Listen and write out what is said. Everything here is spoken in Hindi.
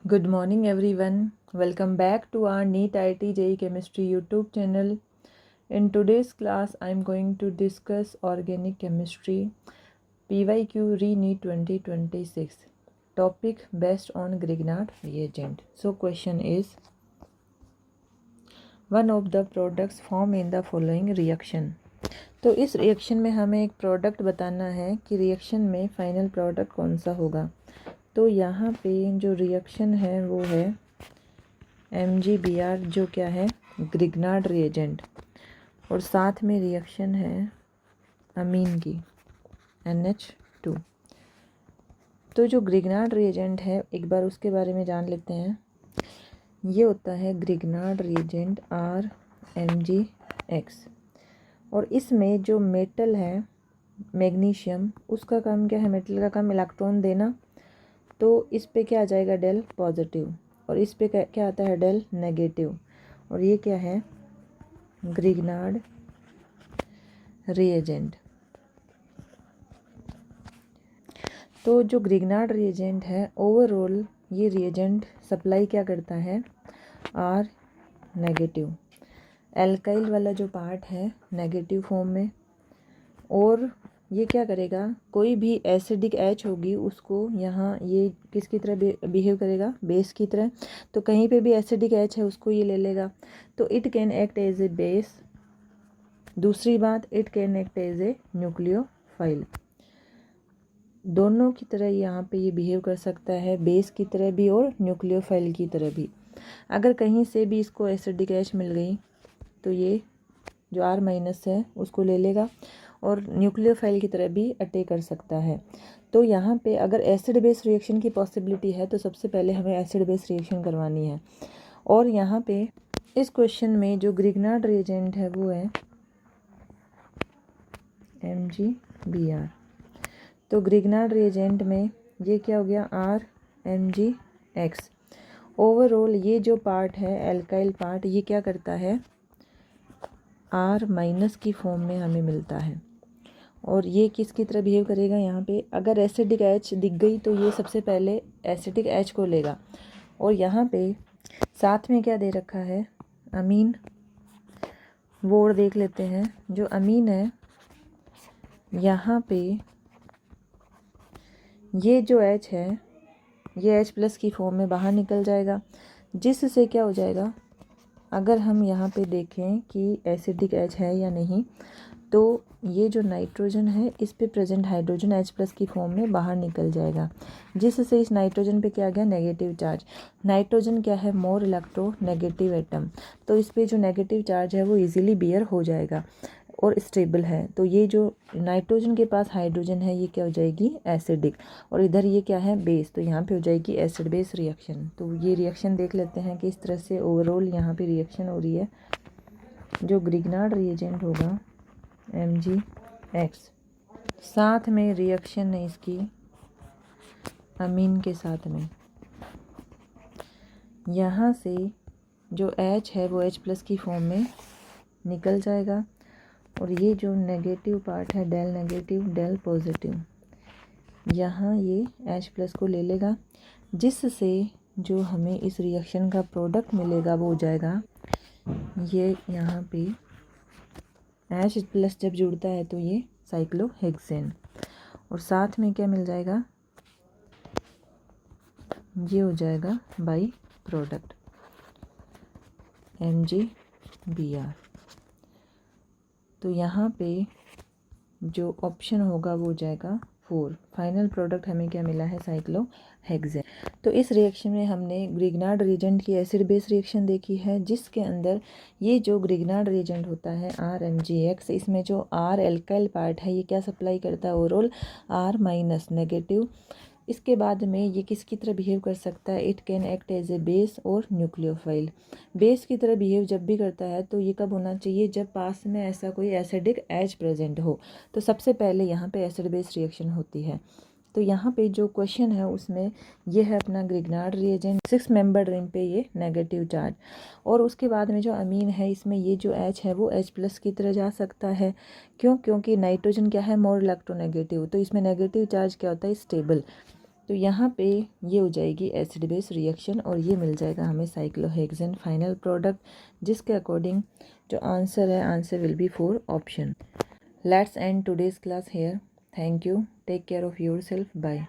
Good morning everyone. Welcome back to our NEET IIT JEE Chemistry YouTube channel. In today's class I am going to discuss organic chemistry PYQ Re-NEET 2026. Topic based on Grignard reagent. So question is, one of the products formed in the following reaction. तो इस रिएक्शन में हमें एक प्रोडक्ट बताना है कि रिएक्शन में फाइनल प्रोडक्ट कौन सा होगा। तो यहाँ पे जो रिएक्शन है वो है MgBr, जो क्या है ग्रिग्नार्ड रिएजेंट, और साथ में रिएक्शन है अमीन की NH2। तो जो ग्रिग्नार्ड रिएजेंट है एक बार उसके बारे में जान लेते हैं। ये होता है ग्रिग्नार्ड रिएजेंट RMgX, और इसमें जो मेटल है मैग्नीशियम, उसका काम क्या है, मेटल का काम इलेक्ट्रॉन देना। तो इस पे क्या आ जाएगा, डेल पॉजिटिव, और इस पे क्या आता है, डेल नेगेटिव। और ये क्या है, ग्रिग्नार्ड रिएजेंट। तो जो ग्रिग्नार्ड रिएजेंट है ओवरऑल ये रिएजेंट सप्लाई क्या करता है, R नेगेटिव। एल्काइल वाला जो पार्ट है नेगेटिव फॉर्म में, और ये क्या करेगा, कोई भी एसिडिक H होगी उसको यहाँ ये किसकी तरह बिहेव करेगा, बेस की तरह। तो कहीं पे भी एसिडिक H है उसको ये ले लेगा, तो it can act as a base. दूसरी बात, it can act as a nucleophile. दोनों की तरह यहाँ पे ये बिहेव कर सकता है, बेस की तरह भी और न्यूक्लियोफाइल की तरह भी। अगर कहीं से भी इसको एसिडिक H मिल गई तो ये जो R- है उसको ले लेगा और न्यूक्लियोफाइल की तरह भी अटैक कर सकता है। तो यहाँ पे अगर एसिड बेस रिएक्शन की पॉसिबिलिटी है तो सबसे पहले हमें एसिड बेस रिएक्शन करवानी है। और यहाँ पे इस क्वेश्चन में जो ग्रिग्नार्ड रिएजेंट है वो है MgBr। तो ग्रिग्नार्ड रिएजेंट में ये क्या हो गया, RMgX। ओवरऑल ये जो पार्ट है एल्काइल पार्ट, ये क्या करता है, R- की फॉर्म में हमें मिलता है। और ये किसकी तरह बिहेव करेगा, यहाँ पे अगर एसिडिक H दिख गई तो ये सबसे पहले एसिडिक H को लेगा। और यहाँ पे साथ में क्या दे रखा है, अमीन। वो और देख लेते हैं। जो अमीन है यहाँ पे ये जो H है ये H+ की फॉर्म में बाहर निकल जाएगा, जिससे क्या हो जाएगा, अगर हम यहाँ पे देखें कि एसिडिक H है या नहीं, तो ये जो नाइट्रोजन है इस पे प्रेजेंट हाइड्रोजन H+ की फॉर्म में बाहर निकल जाएगा, जिससे इस नाइट्रोजन पे क्या आ गया, नेगेटिव चार्ज। नाइट्रोजन क्या है, मोर इलेक्ट्रोनेगेटिव एटम, तो इस पे जो नेगेटिव चार्ज है वो इजीली बियर हो जाएगा और स्टेबल है। तो ये जो नाइट्रोजन के पास हाइड्रोजन है ये क्या हो जाएगी, एसिडिक, और इधर ये क्या है, बेस, तो यहाँ पे हो जाएगी एसिड बेस रिएक्शन। तो ये रिएक्शन देख लेते हैं कि इस तरह से ओवरऑल यहाँ पे रिएक्शन हो रही है। जो ग्रिग्नार्ड रिएजेंट होगा MgX, साथ में रिएक्शन है इसकी अमीन के साथ में। यहाँ से जो H है वो H+ की फॉर्म में निकल जाएगा, और ये जो नेगेटिव पार्ट है डेल नेगेटिव डेल पॉजिटिव, यहाँ ये H+ को ले लेगा, जिससे जो हमें इस रिएक्शन का प्रोडक्ट मिलेगा वो हो जाएगा, ये यहाँ पे H+ जब जुड़ता है तो ये साइक्लोहेक्सेन, और साथ में क्या मिल जाएगा, ये हो जाएगा बाई प्रोडक्ट MgBr। तो यहाँ पे जो ऑप्शन होगा वो हो जाएगा 4। फाइनल प्रोडक्ट हमें क्या मिला है, साइक्लोहेक्सेन। तो इस रिएक्शन में हमने ग्रिग्नार्ड रिएजेंट की एसिड बेस रिएक्शन देखी है, जिसके अंदर ये जो ग्रिग्नार्ड रिएजेंट होता है RMgX, इसमें जो R एल्काइल पार्ट है ये क्या सप्लाई करता है, ओवरऑल R- नेगेटिव। इसके बाद में ये किसकी तरह बिहेव कर सकता है, it can act as a base और न्यूक्लियोफाइल। बेस की तरह बिहेव जब भी करता है तो ये कब होना चाहिए, जब पास में ऐसा कोई एसिडिक H प्रेजेंट हो। तो सबसे पहले यहाँ पे एसिड बेस रिएक्शन होती है। तो यहाँ पे जो क्वेश्चन है उसमें ये है अपना ग्रिग्नार्ड रिएजेंट, 6 मेंबर रिंग पे ये नेगेटिव चार्ज, और उसके बाद में जो अमीन है इसमें ये जो H है वो H+ की तरह जा सकता है। क्योंकि नाइट्रोजन क्या है, मोर इलेक्ट्रोनेगेटिव, तो इसमें नेगेटिव चार्ज क्या होता है, स्टेबल। तो यहाँ पे ये हो जाएगी एसिड बेस रिएक्शन और ये मिल जाएगा हमें साइक्लोहेक्सेन फाइनल प्रोडक्ट, जिसके अकॉर्डिंग जो आंसर है, answer will be 4 option. Let's end today's class here. Thank you, take care of your self, bye.